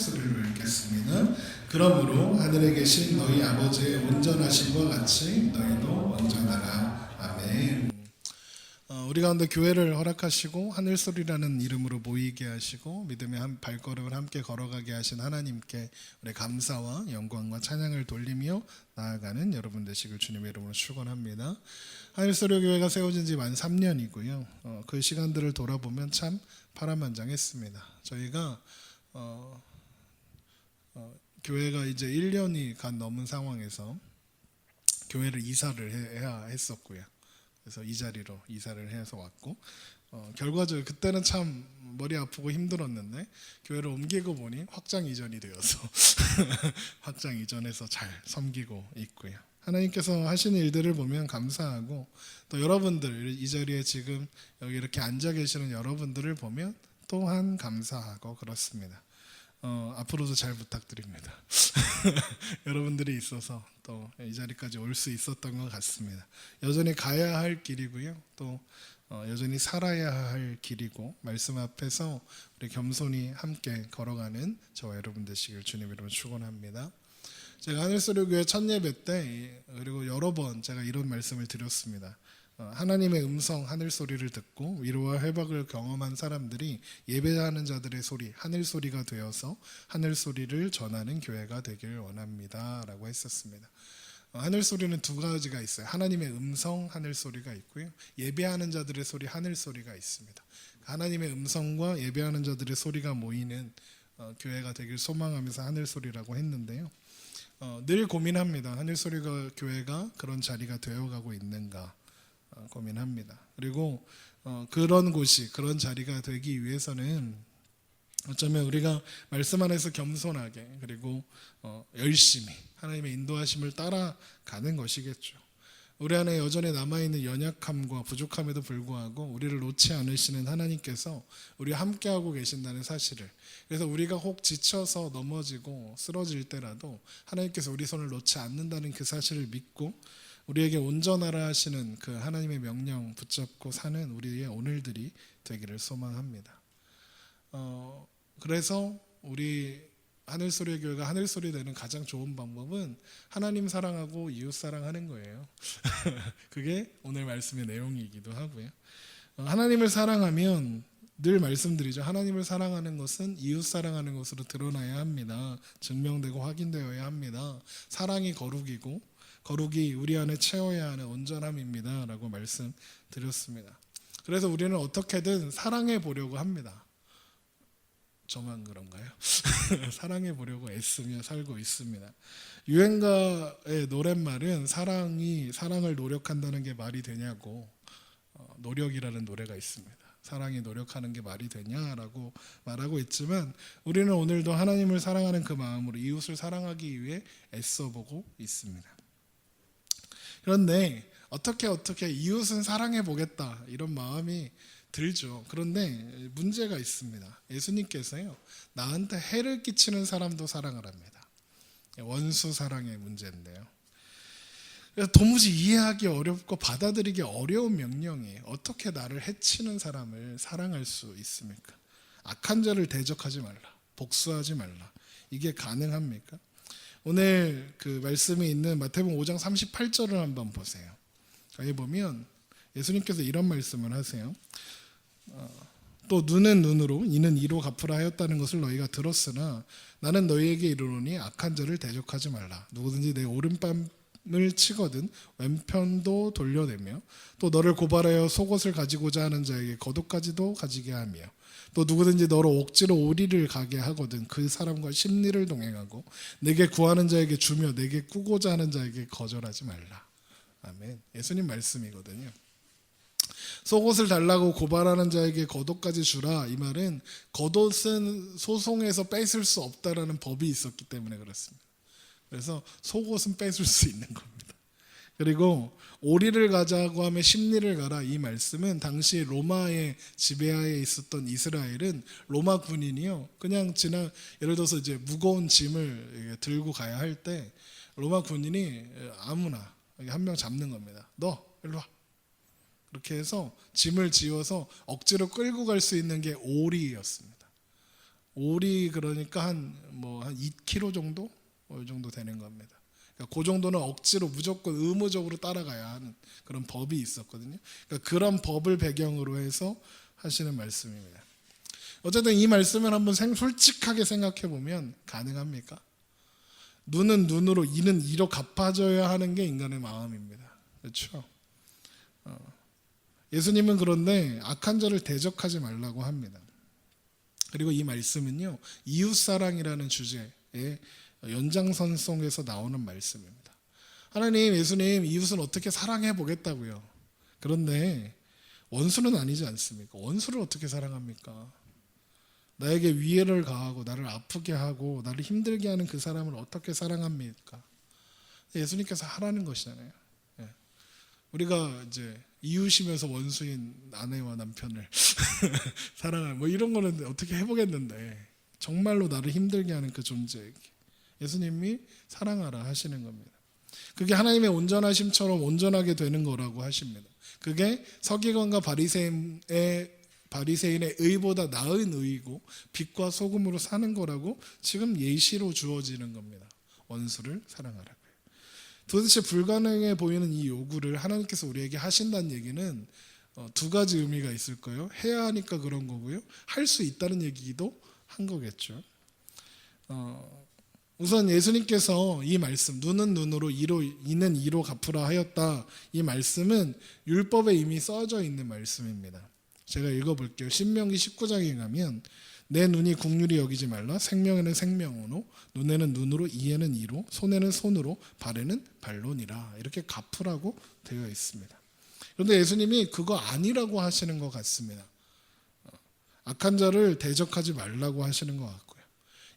소리를 읽겠습니다. 그러므로 하늘에 계신 너희 아버지의 온전하심과 같이 너희도 온전하라. 아멘. 우리 가운데 교회를 허락하시고 하늘소리라는 이름으로 모이게 하시고 믿음의 한 발걸음을 함께 걸어가게 하신 하나님께 우리 감사와 영광과 찬양을 돌리며 나아가는 여러분 되시길 주님의 이름으로 축원합니다. 하늘소리 교회가 세워진 지 만 3년이고요. 그 시간들을 돌아보면 참 파란만장했습니다. 저희가 교회가 이제 1년이 간 넘은 상황에서 교회를 이사를 해야 했었고요. 그래서 이 자리로 이사를 해서 왔고 결과적으로 그때는 참 머리 아프고 힘들었는데 교회를 옮기고 보니 확장 이전이 되어서 확장 이전해서 잘 섬기고 있고요. 하나님께서 하시는 일들을 보면 감사하고 또 여러분들 이 자리에 지금 여기 이렇게 앉아 계시는 여러분들을 보면 또한 감사하고 그렇습니다. 앞으로도 잘 부탁드립니다. 여러분들이 있어서 또 이 자리까지 올 수 있었던 것 같습니다. 여전히 가야 할 길이고요. 또 여전히 살아야 할 길이고 말씀 앞에서 우리 겸손히 함께 걸어가는 저와 여러분 되시길 주님 이름으로 축원합니다. 제가 하늘소리교회 첫 예배 때 그리고 여러 번 제가 이런 말씀을 드렸습니다. 하나님의 음성 하늘소리를 듣고 위로와 회복을 경험한 사람들이 예배하는 자들의 소리 하늘소리가 되어서 하늘소리를 전하는 교회가 되길 원합니다 라고 했었습니다. 하늘소리는 두 가지가 있어요. 하나님의 음성 하늘소리가 있고요, 예배하는 자들의 소리 하늘소리가 있습니다. 하나님의 음성과 예배하는 자들의 소리가 모이는 교회가 되길 소망하면서 하늘소리라고 했는데요, 늘 고민합니다. 하늘소리가 교회가 그런 자리가 되어가고 있는가 고민합니다. 그리고 그런 곳이 그런 자리가 되기 위해서는 어쩌면 우리가 말씀 안에서 겸손하게 그리고 열심히 하나님의 인도하심을 따라가는 것이겠죠. 우리 안에 여전히 남아있는 연약함과 부족함에도 불구하고 우리를 놓지 않으시는 하나님께서 우리와 함께하고 계신다는 사실을, 그래서 우리가 혹 지쳐서 넘어지고 쓰러질 때라도 하나님께서 우리 손을 놓지 않는다는 그 사실을 믿고 우리에게 온전하라 하시는 그 하나님의 명령 붙잡고 사는 우리의 오늘들이 되기를 소망합니다. 그래서 우리 하늘소리 교회가 하늘소리 되는 가장 좋은 방법은 하나님 사랑하고 이웃 사랑하는 거예요. 그게 오늘 말씀의 내용이기도 하고요. 하나님을 사랑하면 늘 말씀드리죠. 하나님을 사랑하는 것은 이웃 사랑하는 것으로 드러나야 합니다. 증명되고 확인되어야 합니다. 사랑이 거룩이고 거룩이 우리 안에 채워야 하는 온전함입니다 라고 말씀드렸습니다. 그래서 우리는 어떻게든 사랑해 보려고 합니다. 저만 그런가요? 사랑해 보려고 애쓰며 살고 있습니다. 유행가의 노랫말은 사랑을 노력한다는 게 말이 되냐고, 노력이라는 노래가 있습니다. 사랑이 노력하는 게 말이 되냐라고 말하고 있지만 우리는 오늘도 하나님을 사랑하는 그 마음으로 이웃을 사랑하기 위해 애써보고 있습니다. 그런데 어떻게 이웃은 사랑해 보겠다 이런 마음이 들죠. 그런데 문제가 있습니다. 예수님께서요, 나한테 해를 끼치는 사람도 사랑을 합니다. 원수 사랑의 문제인데요. 그래서 도무지 이해하기 어렵고 받아들이기 어려운 명령이에요. 어떻게 나를 해치는 사람을 사랑할 수 있습니까? 악한 자를 대적하지 말라, 복수하지 말라. 이게 가능합니까? 오늘 그 말씀이 있는 마태복음 5장 38절을 한번 보세요. 거기 보면 예수님께서 이런 말씀을 하세요. 또 눈은 눈으로 이는 이로 갚으라 하였다는 것을 너희가 들었으나 나는 너희에게 이르노니 악한 자를 대적하지 말라. 누구든지 내 오른뺨을 치거든 왼편도 돌려내며 또 너를 고발하여 속옷을 가지고자 하는 자에게 겉옷까지도 가지게 하며 또 누구든지 너로 억지로 오리를 가게 하거든 그 사람과 심리를 동행하고 내게 구하는 자에게 주며 내게 꾸고자 하는 자에게 거절하지 말라. 아멘. 예수님 말씀이거든요. 속옷을 달라고 고발하는 자에게 겉옷까지 주라. 이 말은 겉옷은 소송에서 뺏을 수 없다라는 법이 있었기 때문에 그렇습니다. 그래서 속옷은 뺏을 수 있는 겁니다. 그리고 오리를 가자고 하면 심리를 가라. 이 말씀은 당시 로마의 지배하에 있었던 이스라엘은 로마 군인이요, 그냥 예를 들어서 이제 무거운 짐을 들고 가야 할 때 로마 군인이 아무나 한 명 잡는 겁니다. 너 일로 와. 그렇게 해서 짐을 지어서 억지로 끌고 갈 수 있는 게 오리였습니다. 올이 그러니까 한 2kg 정도? 이 정도 되는 겁니다. 그러니까 그 정도는 억지로 무조건 의무적으로 따라가야 하는 그런 법이 있었거든요. 그러니까 그런 법을 배경으로 해서 하시는 말씀입니다. 어쨌든 이 말씀을 한번 솔직하게 생각해 보면 가능합니까? 눈은 눈으로, 이는 이로 갚아줘야 하는 게 인간의 마음입니다. 그렇죠? 예수님은 그런데 악한 자를 대적하지 말라고 합니다. 그리고 이 말씀은요, 이웃사랑이라는 주제의 연장선상에서 나오는 말씀입니다. 하나님, 예수님, 이웃은 어떻게 사랑해 보겠다고요. 그런데 원수는 아니지 않습니까? 원수를 어떻게 사랑합니까? 나에게 위해를 가하고 나를 아프게 하고 나를 힘들게 하는 그 사람을 어떻게 사랑합니까? 예수님께서 하라는 것이잖아요. 우리가 이제 이웃이면서 원수인 아내와 남편을 사랑하는 이런 거는 어떻게 해보겠는데, 정말로 나를 힘들게 하는 그 존재에게 예수님이 사랑하라 하시는 겁니다. 그게 하나님의 온전하심처럼 온전하게 되는 거라고 하십니다. 그게 서기관과 바리새인의 의보다 나은 의이고 빛과 소금으로 사는 거라고 지금 예시로 주어지는 겁니다. 원수를 사랑하라고요. 도대체 불가능해 보이는 이 요구를 하나님께서 우리에게 하신다는 얘기는 두 가지 의미가 있을 거예요. 해야 하니까 그런 거고요. 할 수 있다는 얘기도 한 거겠죠. 우선 예수님께서 이 말씀, 눈은 눈으로, 이는 이로 갚으라 하였다. 이 말씀은 율법에 이미 써져 있는 말씀입니다. 제가 읽어볼게요. 신명기 19장에 가면 내 눈이 국률이 여기지 말라. 생명에는 생명으로, 눈에는 눈으로, 이에는 이로, 손에는 손으로, 발에는 발로니라. 이렇게 갚으라고 되어 있습니다. 그런데 예수님이 그거 아니라고 하시는 것 같습니다. 악한 자를 대적하지 말라고 하시는 것 같고요.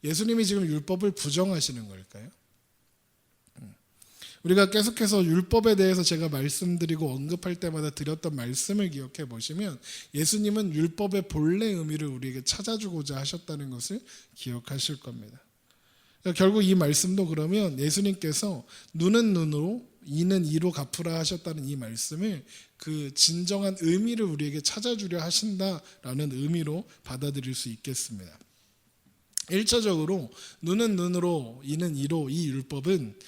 예수님이 지금 율법을 부정하시는 걸까요? 우리가 계속해서 율법에 대해서 제가 말씀드리고 언급할 때마다 드렸던 말씀을 기억해 보시면 예수님은 율법의 본래 의미를 우리에게 찾아주고자 하셨다는 것을 기억하실 겁니다. 그러니까 결국 이 말씀도 그러면 예수님께서 눈은 눈으로, 이는 이로 갚으라 하셨다는 이 말씀을 그 진정한 의미를 우리에게 찾아주려 하신다라는 의미로 받아들일 수 있겠습니다. 1차적으로 눈은 눈으로, 이는 이로, 이 율법은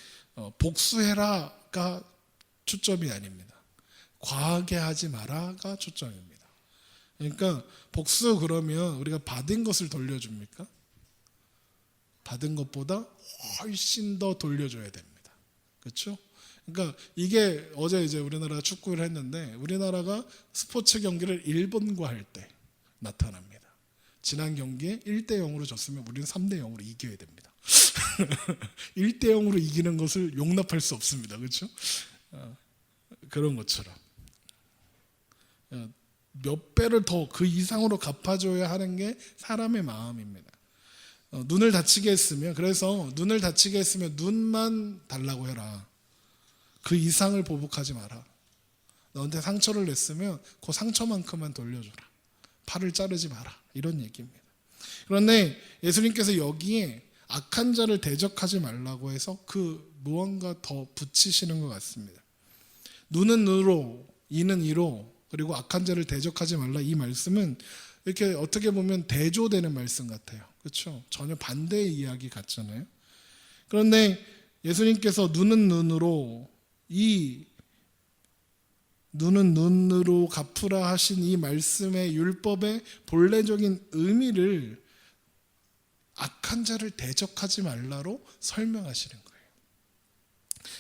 복수해라가 초점이 아닙니다. 과하게 하지 마라가 초점입니다. 그러니까 복수 그러면 우리가 받은 것을 돌려줍니까? 받은 것보다 훨씬 더 돌려줘야 됩니다. 그렇죠? 그러니까 이게 어제 이제 우리나라가 축구를 했는데 우리나라가 스포츠 경기를 일본과 할 때 나타납니다. 지난 경기에 1대0으로 졌으면 우리는 3대0으로 이겨야 됩니다. 1대0으로 이기는 것을 용납할 수 없습니다. 그렇죠? 그런 것처럼 몇 배를 더 그 이상으로 갚아줘야 하는 게 사람의 마음입니다. 눈을 다치게 했으면, 그래서 눈을 다치게 했으면 눈만 달라고 해라. 그 이상을 보복하지 마라. 너한테 상처를 냈으면 그 상처만큼만 돌려줘라. 팔을 자르지 마라. 이런 얘기입니다. 그런데 예수님께서 여기에 악한 자를 대적하지 말라고 해서 그 무언가 더 붙이시는 것 같습니다. 눈은 눈으로, 이는 이로, 그리고 악한 자를 대적하지 말라. 이 말씀은 이렇게 어떻게 보면 대조되는 말씀 같아요. 그렇죠? 전혀 반대의 이야기 같잖아요. 그런데 예수님께서 눈은 눈으로, 눈은 눈으로 갚으라 하신 이 말씀의 율법의 본래적인 의미를 악한 자를 대적하지 말라로 설명하시는 거예요.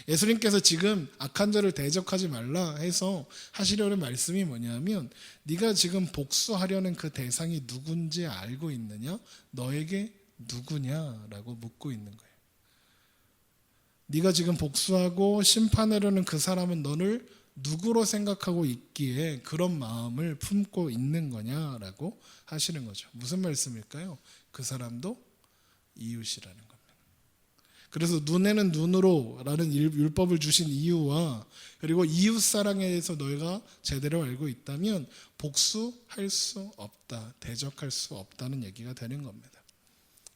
예수님께서 지금 악한 자를 대적하지 말라 해서 하시려는 말씀이 뭐냐면, 네가 지금 복수하려는 그 대상이 누군지 알고 있느냐? 너에게 누구냐라고 묻고 있는 거예요. 네가 지금 복수하고 심판하려는 그 사람은 너를 누구로 생각하고 있기에 그런 마음을 품고 있는 거냐라고 하시는 거죠. 무슨 말씀일까요? 그 사람도 이웃이라는 겁니다. 그래서 눈에는 눈으로라는 율법을 주신 이유와, 그리고 이웃 사랑에 대해서 너희가 제대로 알고 있다면 복수할 수 없다, 대적할 수 없다는 얘기가 되는 겁니다.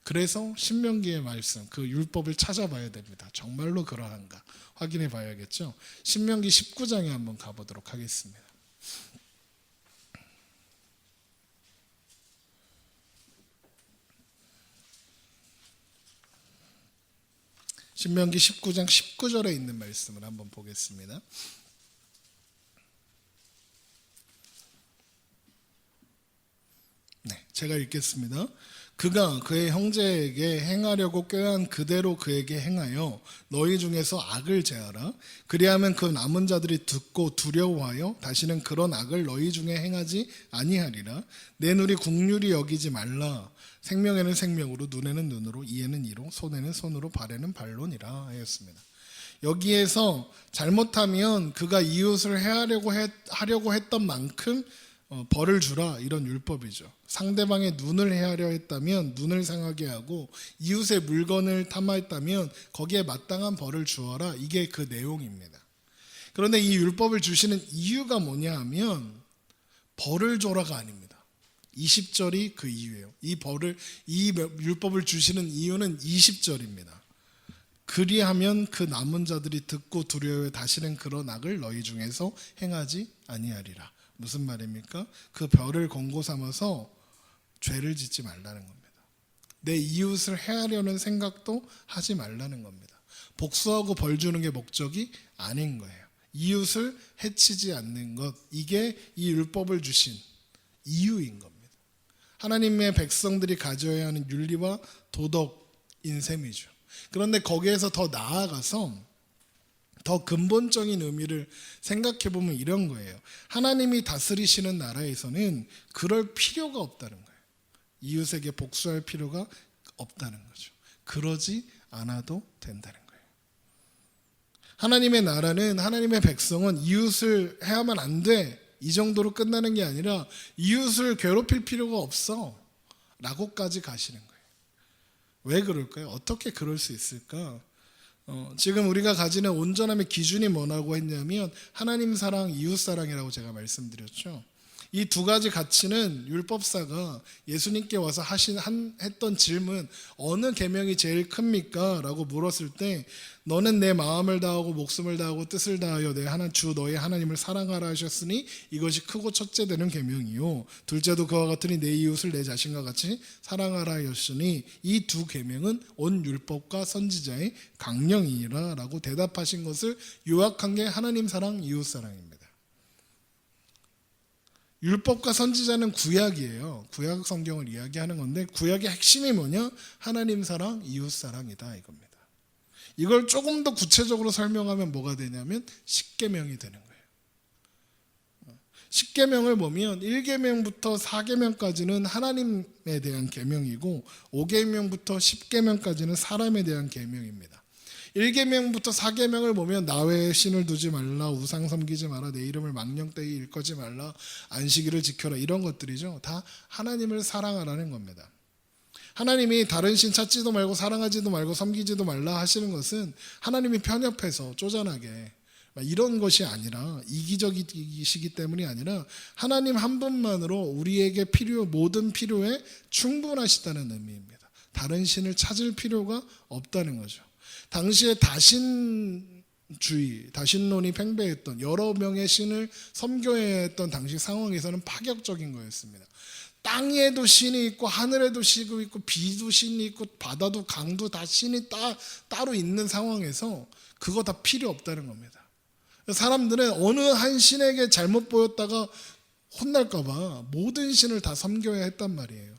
그래서 신명기의 말씀, 그 율법을 찾아봐야 됩니다. 정말로 그러한가 확인해 봐야겠죠. 신명기 19장에 한번 가보도록 하겠습니다. 신명기 19장 19절에 있는 말씀을 한번 보겠습니다. 네, 제가 읽겠습니다. 그가 그의 형제에게 행하려고 꾀한 그대로 그에게 행하여 너희 중에서 악을 제하라. 그리하면 그 남은 자들이 듣고 두려워하여 다시는 그런 악을 너희 중에 행하지 아니하리라. 내 눈이 국률이 여기지 말라. 생명에는 생명으로, 눈에는 눈으로, 이에는 이로, 손에는 손으로, 발에는 발로니라 하였습니다. 여기에서 잘못하면 그가 이웃을 하려고 했던 만큼 벌을 주라, 이런 율법이죠. 상대방의 눈을 헤아려 했다면 눈을 상하게 하고, 이웃의 물건을 탐하했다면 거기에 마땅한 벌을 주어라, 이게 그 내용입니다. 그런데 이 율법을 주시는 이유가 뭐냐 하면 벌을 줘라가 아닙니다. 20절이 그 이유예요. 이 율법을 주시는 이유는 20절입니다. 그리하면 그 남은 자들이 듣고 두려워해 다시는 그런 악을 너희 중에서 행하지 아니하리라. 무슨 말입니까? 그 벌을 권고 삼아서 죄를 짓지 말라는 겁니다. 내 이웃을 해하려는 생각도 하지 말라는 겁니다. 복수하고 벌 주는 게 목적이 아닌 거예요. 이웃을 해치지 않는 것, 이게 이 율법을 주신 이유인 겁니다. 하나님의 백성들이 가져야 하는 윤리와 도덕인 셈이죠. 그런데 거기에서 더 나아가서 더 근본적인 의미를 생각해 보면 이런 거예요. 하나님이 다스리시는 나라에서는 그럴 필요가 없다는 거예요. 이웃에게 복수할 필요가 없다는 거죠. 그러지 않아도 된다는 거예요. 하나님의 나라는, 하나님의 백성은 이웃을 해야만 안 돼, 이 정도로 끝나는 게 아니라 이웃을 괴롭힐 필요가 없어 라고까지 가시는 거예요. 왜 그럴까요? 어떻게 그럴 수 있을까? 지금 우리가 가지는 온전함의 기준이 뭐라고 했냐면 하나님 사랑, 이웃 사랑이라고 제가 말씀드렸죠. 이 두 가지 가치는 율법사가 예수님께 와서 했던 질문, 어느 계명이 제일 큽니까? 라고 물었을 때, 너는 내 마음을 다하고 목숨을 다하고 뜻을 다하여 내 주 너의 하나님을 사랑하라 하셨으니 이것이 크고 첫째 되는 계명이요, 둘째도 그와 같으니 내 이웃을 내 자신과 같이 사랑하라 하였으니 이 두 계명은 온 율법과 선지자의 강령이니라 라고 대답하신 것을 요약한 게 하나님 사랑, 이웃 사랑입니다. 율법과 선지자는 구약이에요. 구약 성경을 이야기하는 건데, 구약의 핵심이 뭐냐? 하나님 사랑, 이웃 사랑이다, 이겁니다. 이걸 조금 더 구체적으로 설명하면 뭐가 되냐면 십계명이 되는 거예요. 십계명을 보면 1계명부터 4계명까지는 하나님에 대한 계명이고, 5계명부터 10계명까지는 사람에 대한 계명입니다. 1계명부터 4계명을 보면 나 외에 신을 두지 말라, 우상 섬기지 마라, 내 이름을 망령되이 일컫지 말라, 안식일을 지켜라, 이런 것들이죠. 다 하나님을 사랑하라는 겁니다. 하나님이 다른 신 찾지도 말고 사랑하지도 말고 섬기지도 말라 하시는 것은 하나님이 편협해서 쪼잔하게 이런 것이 아니라, 이기적이시기 때문이 아니라 하나님 한 분만으로 우리에게 모든 필요에 충분하시다는 의미입니다. 다른 신을 찾을 필요가 없다는 거죠. 당시에 다신론이 팽배했던, 여러 명의 신을 섬겨야 했던 당시 상황에서는 파격적인 거였습니다. 땅에도 신이 있고 하늘에도 신이 있고 비도 신이 있고 바다도 강도 다 신이 따로 있는 상황에서 그거 다 필요 없다는 겁니다. 사람들은 어느 한 신에게 잘못 보였다가 혼날까 봐 모든 신을 다 섬겨야 했단 말이에요.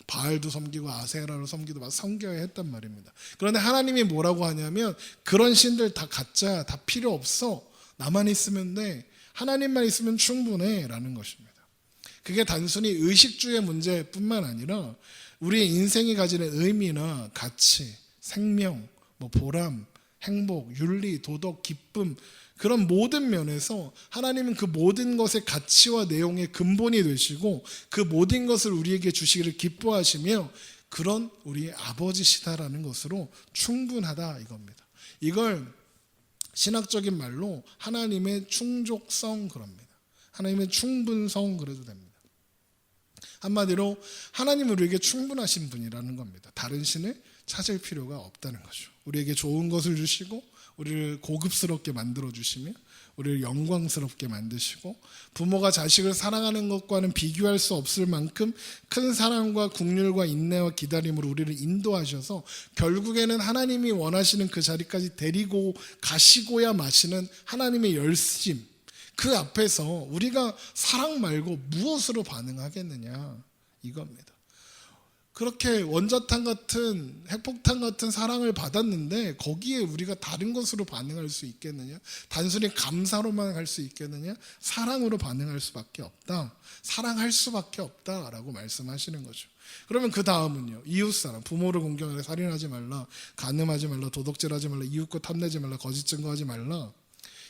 바알도 섬기고 아세라를 섬기도 막 섬겨야 했단 말입니다. 그런데 하나님이 뭐라고 하냐면 그런 신들 다 가짜야, 다 필요 없어, 나만 있으면 돼, 하나님만 있으면 충분해 라는 것입니다. 그게 단순히 의식주의 문제뿐만 아니라 우리의 인생이 가지는 의미나 가치, 생명, 보람, 행복, 윤리, 도덕, 기쁨, 그런 모든 면에서 하나님은 그 모든 것의 가치와 내용의 근본이 되시고 그 모든 것을 우리에게 주시기를 기뻐하시며 그런 우리의 아버지시다라는 것으로 충분하다, 이겁니다. 이걸 신학적인 말로 하나님의 충족성 그럽니다. 하나님의 충분성 그래도 됩니다. 한마디로 하나님은 우리에게 충분하신 분이라는 겁니다. 다른 신을 찾을 필요가 없다는 거죠. 우리에게 좋은 것을 주시고 우리를 고급스럽게 만들어 주시며 우리를 영광스럽게 만드시고 부모가 자식을 사랑하는 것과는 비교할 수 없을 만큼 큰 사랑과 긍휼과 인내와 기다림으로 우리를 인도하셔서 결국에는 하나님이 원하시는 그 자리까지 데리고 가시고야 마시는 하나님의 열심, 그 앞에서 우리가 사랑 말고 무엇으로 반응하겠느냐 이겁니다. 그렇게 원자탄 같은 핵폭탄 같은 사랑을 받았는데 거기에 우리가 다른 것으로 반응할 수 있겠느냐? 단순히 감사로만 할 수 있겠느냐? 사랑으로 반응할 수밖에 없다. 사랑할 수밖에 없다라고 말씀하시는 거죠. 그러면 그 다음은요. 이웃사람, 부모를 공경하라, 살인하지 말라, 간음하지 말라, 도덕질하지 말라, 이웃과 탐내지 말라, 거짓 증거하지 말라.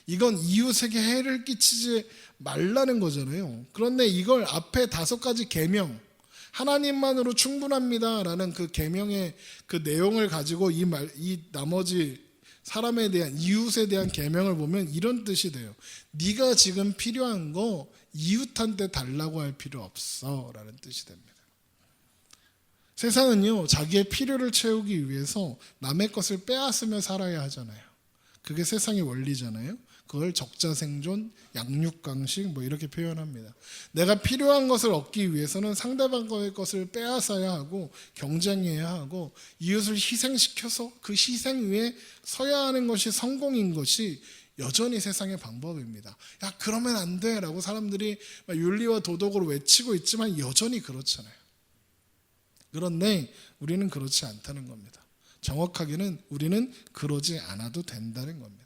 이건 이웃에게 해를 끼치지 말라는 거잖아요. 그런데 이걸 앞에 5가지 계명, 하나님만으로 충분합니다라는 그 계명의 그 내용을 가지고 이 나머지 사람에 대한 이웃에 대한 계명을 보면 이런 뜻이 돼요. 네가 지금 필요한 거 이웃한테 달라고 할 필요 없어라는 뜻이 됩니다. 세상은요, 자기의 필요를 채우기 위해서 남의 것을 빼앗으며 살아야 하잖아요. 그게 세상의 원리잖아요. 그걸 적자생존, 양육강식 뭐 이렇게 표현합니다. 내가 필요한 것을 얻기 위해서는 상대방의 것을 빼앗아야 하고 경쟁해야 하고 이웃을 희생시켜서 그 희생 위에 서야 하는 것이 성공인 것이 여전히 세상의 방법입니다. 야, 그러면 안 돼 라고 사람들이 윤리와 도덕으로 외치고 있지만 여전히 그렇잖아요. 그런데 우리는 그렇지 않다는 겁니다. 정확하게는 우리는 그러지 않아도 된다는 겁니다.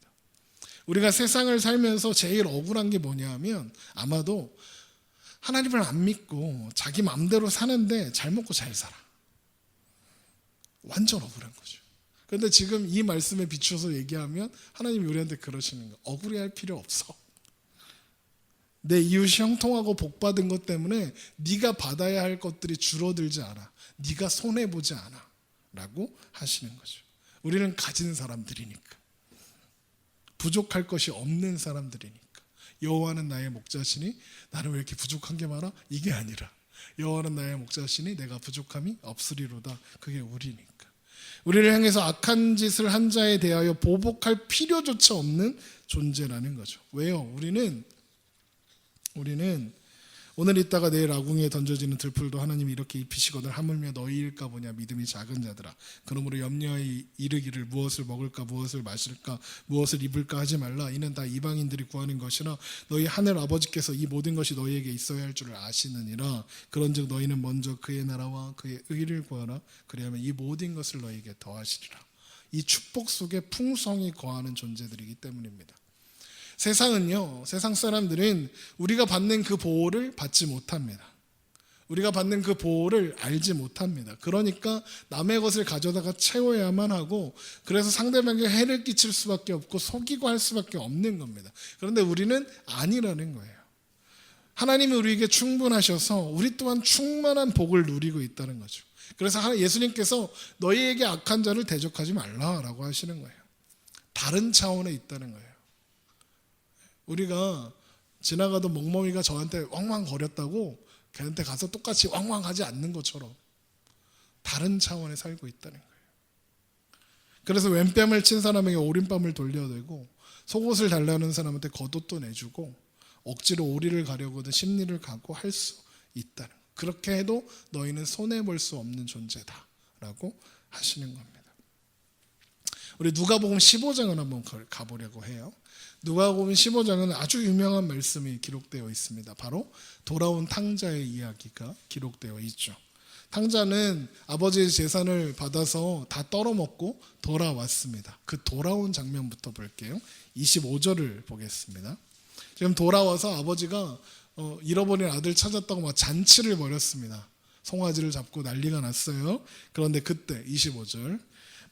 우리가 세상을 살면서 제일 억울한 게 뭐냐 하면 아마도 하나님을 안 믿고 자기 마음대로 사는데 잘 먹고 잘 살아. 완전 억울한 거죠. 그런데 지금 이 말씀에 비추어서 얘기하면 하나님이 우리한테 그러시는 거예요. 억울해할 필요 없어. 내 이웃이 형통하고 복받은 것 때문에 네가 받아야 할 것들이 줄어들지 않아. 네가 손해보지 않아 라고 하시는 거죠. 우리는 가진 사람들이니까, 부족할 것이 없는 사람들이니까. 여호와는 나의 목자시니 나는 왜 이렇게 부족한 게 많아? 이게 아니라 여호와는 나의 목자시니 내가 부족함이 없으리로다. 그게 우리니까. 우리를 향해서 악한 짓을 한 자에 대하여 보복할 필요조차 없는 존재라는 거죠. 왜요? 우리는 오늘 있다가 내일 아궁이에 던져지는 들풀도 하나님이 이렇게 입히시거든. 하물며 너희일까 보냐 믿음이 작은 자들아. 그러므로 염려하여 이르기를 무엇을 먹을까 무엇을 마실까 무엇을 입을까 하지 말라. 이는 다 이방인들이 구하는 것이라 너희 하늘 아버지께서 이 모든 것이 너희에게 있어야 할 줄을 아시느니라. 그런즉 너희는 먼저 그의 나라와 그의 의를 구하라. 그리하면 이 모든 것을 너희에게 더하시리라. 이 축복 속에 풍성히 거하는 존재들이기 때문입니다. 세상은요, 세상 사람들은 우리가 받는 그 보호를 받지 못합니다. 우리가 받는 그 보호를 알지 못합니다. 그러니까 남의 것을 가져다가 채워야만 하고, 그래서 상대방에게 해를 끼칠 수밖에 없고 속이고 할 수밖에 없는 겁니다. 그런데 우리는 아니라는 거예요. 하나님이 우리에게 충분하셔서 우리 또한 충만한 복을 누리고 있다는 거죠. 그래서 예수님께서 너희에게 악한 자를 대적하지 말라라고 하시는 거예요. 다른 차원에 있다는 거예요. 우리가 지나가던 멍멍이가 저한테 왕왕거렸다고 걔한테 가서 똑같이 왕왕하지 않는 것처럼 다른 차원에 살고 있다는 거예요. 그래서 왼뺨을 친 사람에게 오른뺨을 돌려대고 속옷을 달라는 사람한테 겉옷도 내주고 억지로 오리를 가려거든 심리를 가고 할 수 있다는 거예요. 그렇게 해도 너희는 손해볼 수 없는 존재다라고 하시는 겁니다. 우리 누가복음 15장을 한번 가보려고 해요. 누가복음 15장은 아주 유명한 말씀이 기록되어 있습니다. 바로 돌아온 탕자의 이야기가 기록되어 있죠. 탕자는 아버지의 재산을 받아서 다 떨어먹고 돌아왔습니다. 그 돌아온 장면부터 볼게요. 25절을 보겠습니다. 지금 돌아와서 아버지가 잃어버린 아들 찾았다고 막 잔치를 벌였습니다. 송아지를 잡고 난리가 났어요. 그런데 그때 25절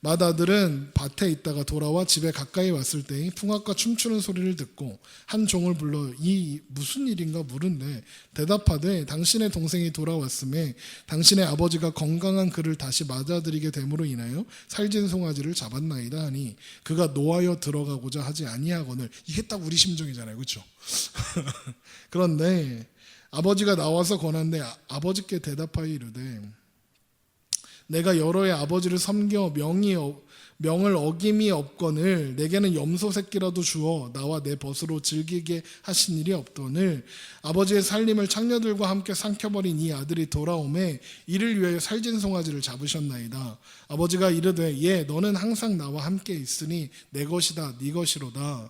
맏아들은 밭에 있다가 돌아와 집에 가까이 왔을 때에 풍악과 춤추는 소리를 듣고 한 종을 불러 이 무슨 일인가 물은데 대답하되 당신의 동생이 돌아왔음에 당신의 아버지가 건강한 그를 다시 맞아들이게 됨으로 인하여 살진 송아지를 잡았나이다 하니 그가 노하여 들어가고자 하지 아니하거늘. 이게 딱 우리 심정이잖아요, 그렇죠? 그런데 아버지가 나와서 권한데 아버지께 대답하여 이르되 내가 여러 해 아버지를 섬겨 명을 어김이 없거늘 내게는 염소 새끼라도 주어 나와 내 벗으로 즐기게 하신 일이 없거늘 아버지의 살림을 창녀들과 함께 삼켜버린 이 아들이 돌아오매 이를 위하여 살진 송아지를 잡으셨나이다. 아버지가 이르되 예 너는 항상 나와 함께 있으니 내 것이다 네 것이로다.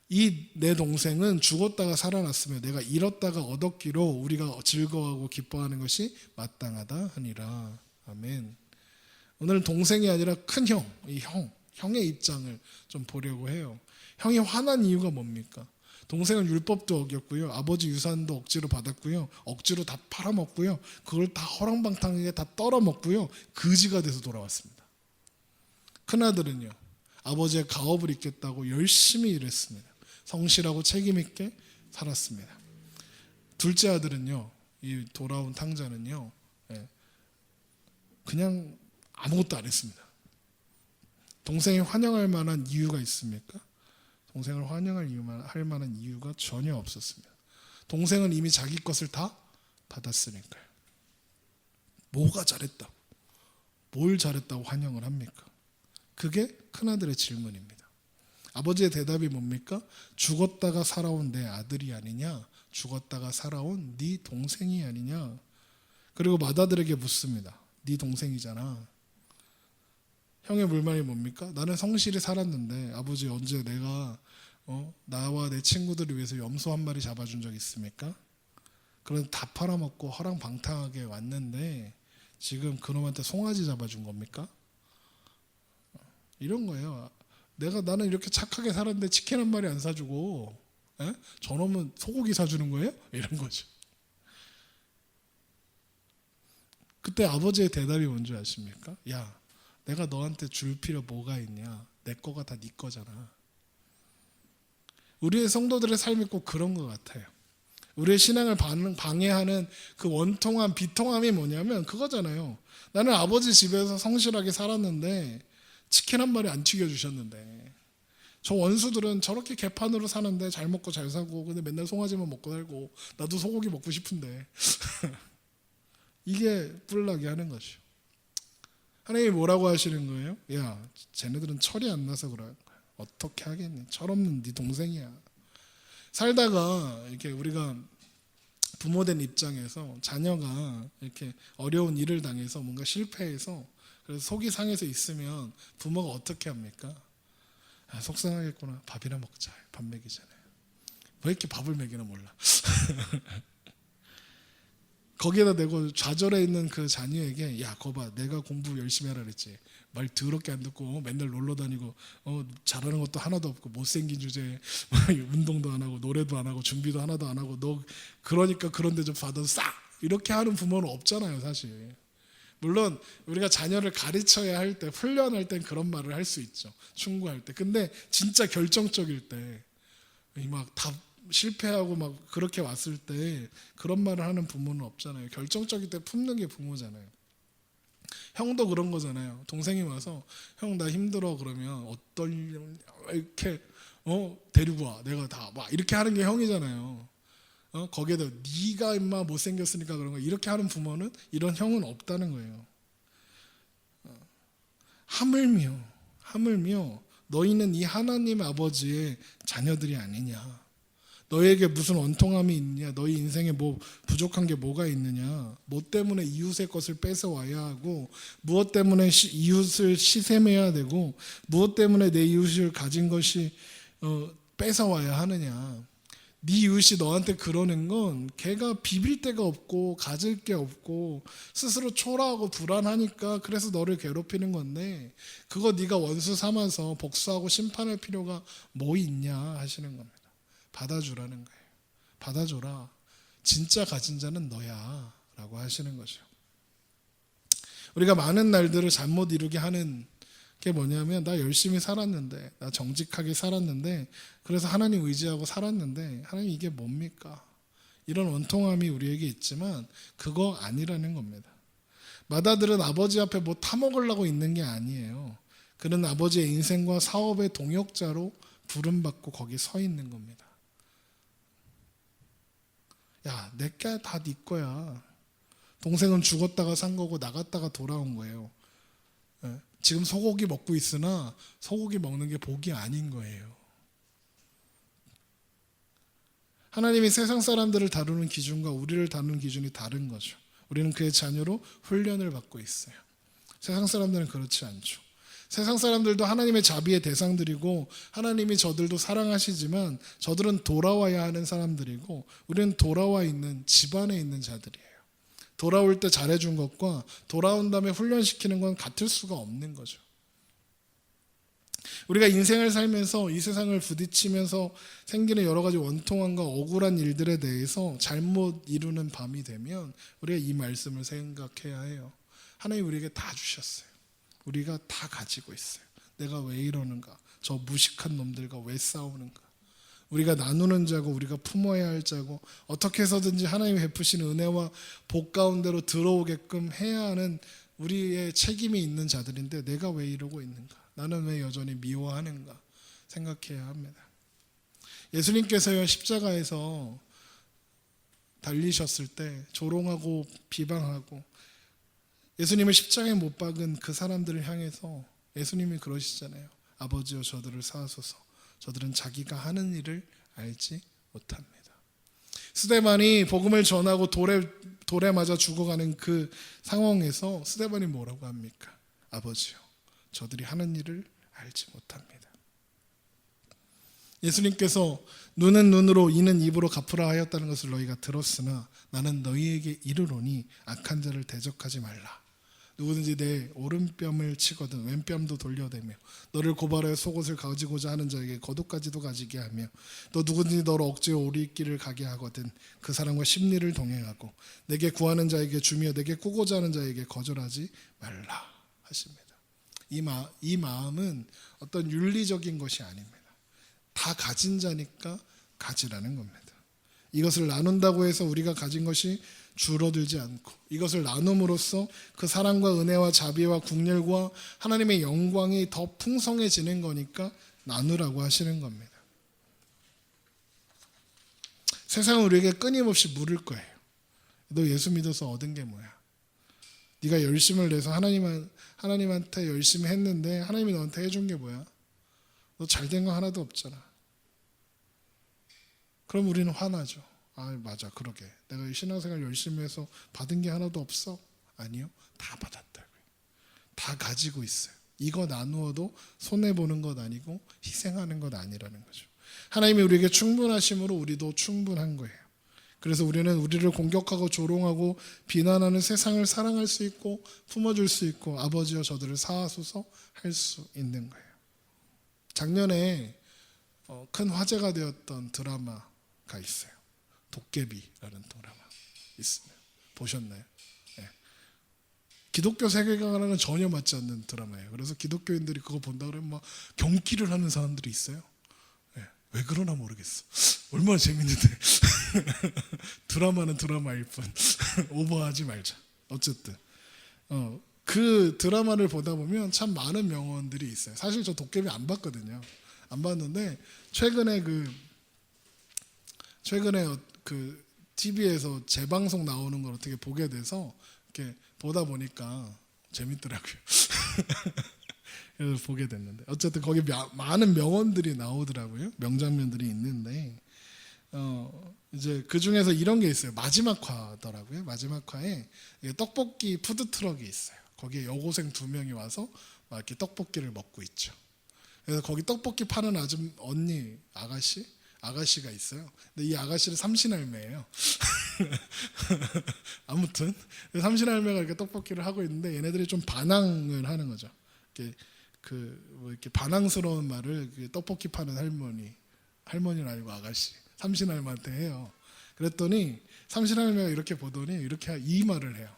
이 내 동생은 죽었다가 살아났으며 내가 잃었다가 얻었기로 우리가 즐거워하고 기뻐하는 것이 마땅하다 하니라. 아멘. 오늘 동생이 아니라 큰 형, 형의 입장을 좀 보려고 해요. 형이 화난 이유가 뭡니까? 동생은 율법도 어겼고요. 아버지 유산도 억지로 받았고요. 억지로 다 팔아먹고요. 그걸 다 허랑방탕하게 다 떨어먹고요. 거지가 돼서 돌아왔습니다. 큰아들은요. 아버지의 가업을 잇겠다고 열심히 일했습니다. 성실하고 책임있게 살았습니다. 둘째 아들은요. 이 돌아온 탕자는요. 그냥 아무것도 안 했습니다. 동생이 환영할 만한 이유가 있습니까? 동생을 환영할 만한 이유가 전혀 없었습니다. 동생은 이미 자기 것을 다 받았으니까요. 뭐가 잘했다고, 뭘 잘했다고 환영을 합니까? 그게 큰아들의 질문입니다. 아버지의 대답이 뭡니까? 죽었다가 살아온 내 아들이 아니냐? 죽었다가 살아온 네 동생이 아니냐? 그리고 맏아들에게 묻습니다. 네 동생이잖아. 형의 불만이 뭡니까? 나는 성실히 살았는데 아버지 언제 내가 나와 내 친구들을 위해서 염소 한 마리 잡아준 적 있습니까? 그런 다 팔아먹고 허랑방탕하게 왔는데 지금 그놈한테 송아지 잡아준 겁니까? 이런 거예요. 나는 이렇게 착하게 살았는데 치킨 한 마리 안 사주고 저놈은 소고기 사주는 거예요? 이런 거죠. 그때 아버지의 대답이 뭔지 아십니까? 야, 내가 너한테 줄 필요 뭐가 있냐? 내 거가 다 네 거잖아. 우리의 성도들의 삶이 꼭 그런 것 같아요. 우리의 신앙을 방해하는 그 원통함, 비통함이 뭐냐면 그거잖아요. 나는 아버지 집에서 성실하게 살았는데 치킨 한 마리 안 튀겨주셨는데 저 원수들은 저렇게 개판으로 사는데 잘 먹고 잘 사고 근데 맨날 송아지만 먹고 살고 나도 소고기 먹고 싶은데 이게 뿔나게 하는 거죠. 하나님이 뭐라고 하시는 거예요? 야, 쟤네들은 철이 안 나서 그래. 어떻게 하겠니? 철없는 네 동생이야. 살다가 이렇게 우리가 부모된 입장에서 자녀가 이렇게 어려운 일을 당해서 뭔가 실패해서 그래서 속이 상해서 있으면 부모가 어떻게 합니까? 아, 속상하겠구나. 밥이나 먹자. 밥 먹이잖아요. 왜 이렇게 밥을 먹이나 몰라. 거기에다 대고 좌절해 있는 그 자녀에게 야, 거봐, 내가 공부 열심히 하라 그랬지. 말 더럽게 안 듣고 맨날 놀러 다니고 잘하는 것도 하나도 없고 못생긴 주제에 운동도 안 하고 노래도 안 하고 준비도 하나도 안 하고 너 그러니까 그런 데 좀 받아서 싹 이렇게 하는 부모는 없잖아요, 사실. 물론 우리가 자녀를 가르쳐야 할 때, 훈련할 땐 그런 말을 할 수 있죠. 충고할 때. 근데 진짜 결정적일 때 막 다 실패하고 막 그렇게 왔을 때 그런 말을 하는 부모는 없잖아요. 결정적일 때 품는 게 부모잖아요. 형도 그런 거잖아요. 동생이 와서 형 나 힘들어 그러면 어떤 이렇게 데리고 와. 내가 다 막 이렇게 하는 게 형이잖아요. 거기에다 네가 임마 못생겼으니까 그런 거 이렇게 하는 부모는 이런 형은 없다는 거예요. 하물며 너희는 이 하나님 아버지의 자녀들이 아니냐. 너희에게 무슨 원통함이 있느냐. 너희 인생에 뭐 부족한 게 뭐가 있느냐. 뭐 때문에 이웃의 것을 뺏어와야 하고 무엇 때문에 이웃을 시샘해야 되고 무엇 때문에 내 이웃을 가진 것이 뺏어와야 하느냐. 네 이웃이 너한테 그러는 건 걔가 비빌 데가 없고 가질 게 없고 스스로 초라하고 불안하니까 그래서 너를 괴롭히는 건데 그거 네가 원수 삼아서 복수하고 심판할 필요가 뭐 있냐 하시는 겁니다. 받아주라는 거예요. 받아줘라. 진짜 가진 자는 너야 라고 하시는 거죠. 우리가 많은 날들을 잠 못 이루게 하는 게 뭐냐면 나 열심히 살았는데 나 정직하게 살았는데 그래서 하나님 의지하고 살았는데 하나님 이게 뭡니까? 이런 원통함이 우리에게 있지만 그거 아니라는 겁니다. 맏아들은 아버지 앞에 뭐 타먹으려고 있는 게 아니에요. 그는 아버지의 인생과 사업의 동역자로 부름받고 거기 서 있는 겁니다. 야, 내게 다 네 거야. 동생은 죽었다가 산 거고 나갔다가 돌아온 거예요. 지금 소고기 먹고 있으나 소고기 먹는 게 복이 아닌 거예요. 하나님이 세상 사람들을 다루는 기준과 우리를 다루는 기준이 다른 거죠. 우리는 그의 자녀로 훈련을 받고 있어요. 세상 사람들은 그렇지 않죠. 세상 사람들도 하나님의 자비의 대상들이고 하나님이 저들도 사랑하시지만 저들은 돌아와야 하는 사람들이고 우리는 돌아와 있는 집안에 있는 자들이에요. 돌아올 때 잘해준 것과 돌아온 다음에 훈련시키는 건 같을 수가 없는 거죠. 우리가 인생을 살면서 이 세상을 부딪히면서 생기는 여러 가지 원통함과 억울한 일들에 대해서 잘못 이루는 밤이 되면 우리가 이 말씀을 생각해야 해요. 하나님 우리에게 다 주셨어요. 우리가 다 가지고 있어요. 내가 왜 이러는가? 저 무식한 놈들과 왜 싸우는가? 우리가 나누는 자고 우리가 품어야 할 자고 어떻게 해서든지 하나님이 베푸시는 은혜와 복 가운데로 들어오게끔 해야 하는 우리의 책임이 있는 자들인데 내가 왜 이러고 있는가? 나는 왜 여전히 미워하는가? 생각해야 합니다. 예수님께서요 십자가에서 달리셨을 때 조롱하고 비방하고 예수님을 십자가에 못 박은 그 사람들을 향해서 예수님이 그러시잖아요. 아버지여 저들을 사하소서. 저들은 자기가 하는 일을 알지 못합니다. 스데반이 복음을 전하고 돌에 맞아 죽어가는 그 상황에서 스데반이 뭐라고 합니까? 아버지여 저들이 하는 일을 알지 못합니다. 예수님께서 눈은 눈으로 이는 입으로 갚으라 하였다는 것을 너희가 들었으나 나는 너희에게 이르노니 악한 자를 대적하지 말라. 누구든지 내 오른뺨을 치거든 왼뺨도 돌려대며 너를 고발하여 속옷을 가지고자 하는 자에게 겉옷까지도 가지게 하며 또 누구든지 너를 억지로 오리길을 가게 하거든 그 사람과 심리를 동행하고 내게 구하는 자에게 주며 내게 꾸고자 하는 자에게 거절하지 말라 하십니다. 이 마음은 어떤 윤리적인 것이 아닙니다. 다 가진 자니까 가지라는 겁니다. 이것을 나눈다고 해서 우리가 가진 것이 줄어들지 않고 이것을 나눔으로써 그 사랑과 은혜와 자비와 국률과 하나님의 영광이 더 풍성해지는 거니까 나누라고 하시는 겁니다. 세상은 우리에게 끊임없이 물을 거예요. 너 예수 믿어서 얻은 게 뭐야? 네가 열심을 내서 하나님한테 열심히 했는데 하나님이 너한테 해준 게 뭐야? 너 잘된 거 하나도 없잖아. 그럼 우리는 화나죠. 아 맞아 그러게 내가 신앙생활 열심히 해서 받은 게 하나도 없어? 아니요 다 받았다고요. 다 가지고 있어요. 이거 나누어도 손해보는 것 아니고 희생하는 것 아니라는 거죠. 하나님이 우리에게 충분하심으로 우리도 충분한 거예요. 그래서 우리는 우리를 공격하고 조롱하고 비난하는 세상을 사랑할 수 있고 품어줄 수 있고 아버지여 저들을 사하소서 할 수 있는 거예요. 작년에 큰 화제가 되었던 드라마가 있어요. 도깨비라는 드라마 있습니다. 보셨나요? 네. 기독교 세계관과는 전혀 맞지 않는 드라마예요. 그래서 기독교인들이 그거 본다 그러면 막 경기를 하는 사람들이 있어요. 네. 왜 그러나 모르겠어. 얼마나 재밌는데. 드라마는 드라마일 뿐 오버하지 말자. 어쨌든 그 드라마를 보다 보면 참 많은 명언들이 있어요. 사실 저 도깨비 안 봤거든요. 안 봤는데 최근에 그 TV에서 재방송 나오는 걸 어떻게 보게 돼서 이렇게 보다 보니까 재밌더라고요. 그래서 보게 됐는데 어쨌든 거기 많은 명언들이 나오더라고요. 명장면들이 있는데 이제 그 중에서 이런 게 있어요. 마지막 화더라고요. 마지막 화에 떡볶이 푸드 트럭이 있어요. 거기에 여고생 2명이 와서 막 이렇게 떡볶이를 먹고 있죠. 그래서 거기 떡볶이 파는 아가씨가 있어요. 근데 이 아가씨는 삼신할매예요. 아무튼 삼신할매가 이렇게 떡볶이를 하고 있는데 얘네들이 좀 반항을 하는 거죠. 이렇게 반항스러운 말을 떡볶이 파는 할머니는 아니고 아가씨 삼신할매한테 해요. 그랬더니 삼신할매가 이렇게 보더니 이렇게 이 말을 해요.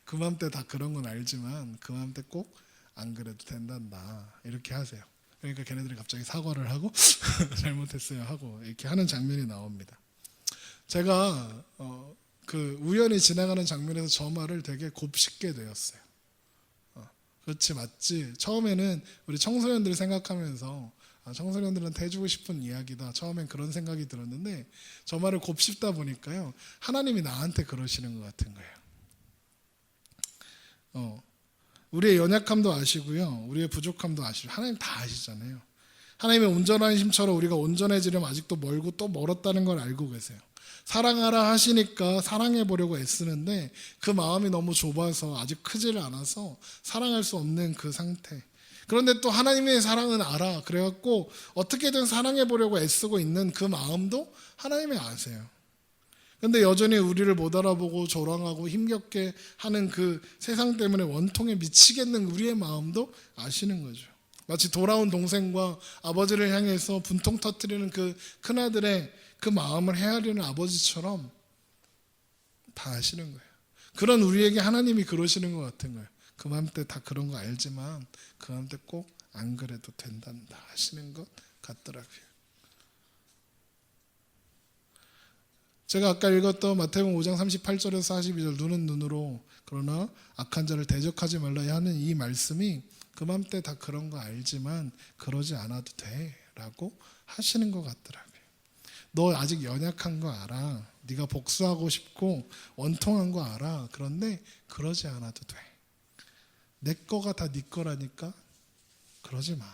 그 맘때 다 그런 건 알지만 그 맘때 꼭 안 그래도 된단다 이렇게 하세요. 그러니까 걔네들이 갑자기 사과를 하고 잘못했어요 하고 이렇게 하는 장면이 나옵니다. 제가 그 우연히 지나가는 장면에서 저 말을 되게 곱씹게 되었어요. 그렇지 맞지. 처음에는 우리 청소년들 생각하면서 청소년들한테 해주고 싶은 이야기다. 처음엔 그런 생각이 들었는데 저 말을 곱씹다 보니까요. 하나님이 나한테 그러시는 것 같은 거예요. 우리의 연약함도 아시고요. 우리의 부족함도 아시고 하나님 다 아시잖아요. 하나님의 온전한 힘처럼 우리가 온전해지려면 아직도 멀고 또 멀었다는 걸 알고 계세요. 사랑하라 하시니까 사랑해 보려고 애쓰는데 그 마음이 너무 좁아서 아직 크지를 않아서 사랑할 수 없는 그 상태. 그런데 또 하나님의 사랑은 알아. 그래갖고 어떻게든 사랑해 보려고 애쓰고 있는 그 마음도 하나님이 아세요. 근데 여전히 우리를 못 알아보고 조롱하고 힘겹게 하는 그 세상 때문에 원통에 미치겠는 우리의 마음도 아시는 거죠. 마치 돌아온 동생과 아버지를 향해서 분통 터뜨리는 그 큰아들의 그 마음을 헤아리는 아버지처럼 다 아시는 거예요. 그런 우리에게 하나님이 그러시는 것 같은 거예요. 그 맘때 다 그런 거 알지만 그 맘때 꼭 안 그래도 된단다 하시는 것 같더라고요. 제가 아까 읽었던 마태복음 5장 38절에서 42절 눈은 눈으로 그러나 악한 자를 대적하지 말라 하는 이 말씀이 그 맘때 다 그런 거 알지만 그러지 않아도 돼 라고 하시는 것 같더라고요. 너 아직 연약한 거 알아. 네가 복수하고 싶고 원통한 거 알아. 그런데 그러지 않아도 돼. 내 거가 다 네 거라니까 그러지 마.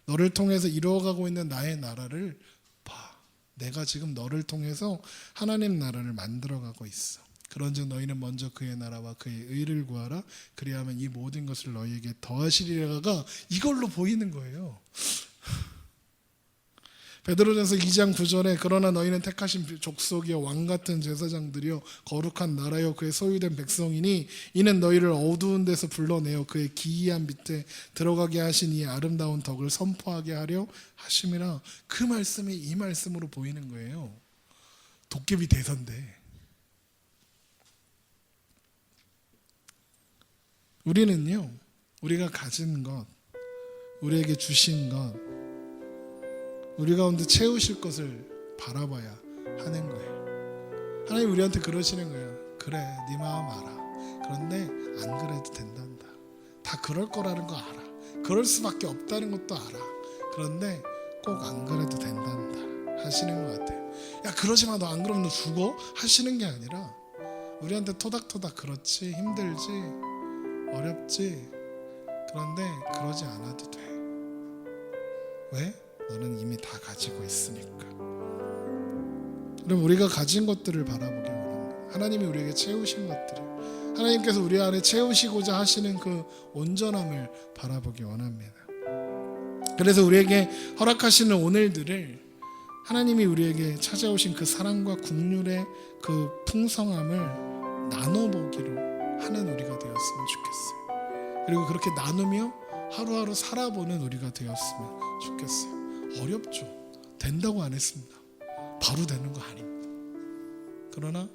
너를 통해서 이루어가고 있는 나의 나라를 봐. 내가 지금 너를 통해서 하나님 나라를 만들어가고 있어. 그런즉 너희는 먼저 그의 나라와 그의 의를 구하라. 그리하면 이 모든 것을 너희에게 더하시리라가 이걸로 보이는 거예요. 베드로전서 2장 9절에 그러나 너희는 택하신 족속이여 왕같은 제사장들이여 거룩한 나라여 그의 소유된 백성이니 이는 너희를 어두운 데서 불러내어 그의 기이한 밑에 들어가게 하신 이 아름다운 덕을 선포하게 하려 하심이라. 그 말씀이 이 말씀으로 보이는 거예요. 도깨비 대선데 우리는요, 우리가 가진 것, 우리에게 주신 것, 우리 가운데 채우실 것을 바라봐야 하는 거예요. 하나님 우리한테 그러시는 거예요. 그래, 네 마음 알아. 그런데 안 그래도 된단다. 다 그럴 거라는 거 알아. 그럴 수밖에 없다는 것도 알아. 그런데 꼭 안 그래도 된단다 하시는 것 같아요. 야, 그러지 마. 너 안 그러면 너 죽어? 하시는 게 아니라 우리한테 토닥토닥 그렇지, 힘들지, 어렵지. 그런데 그러지 않아도 돼. 왜? 너는 이미 다 가지고 있으니까. 그럼 우리가 가진 것들을 바라보기 원합니다. 하나님이 우리에게 채우신 것들을, 하나님께서 우리 안에 채우시고자 하시는 그 온전함을 바라보기 원합니다. 그래서 우리에게 허락하시는 오늘들을 하나님이 우리에게 찾아오신 그 사랑과 긍휼의 그 풍성함을 나눠보기로 하는 우리가 되었으면 좋겠어요. 그리고 그렇게 나누며 하루하루 살아보는 우리가 되었으면 좋겠어요. 어렵죠. 된다고 안 했습니다. 바로 되는 거 아닙니다. 그러나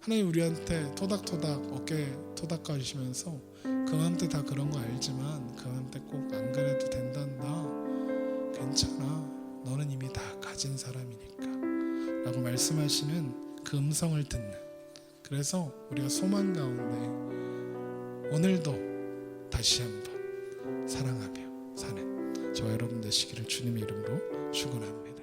하나님 우리한테 토닥토닥 어깨 토닥거리시면서 그한테 다 그런 거 알지만 그한테 꼭 안 그래도 된단다. 괜찮아. 너는 이미 다 가진 사람이니까 라고 말씀하시는 그 음성을 듣는, 그래서 우리가 소망 가운데 오늘도 다시 한번 사랑하며 사는 저와 여러분 되시기를 주님의 이름으로 축원합니다.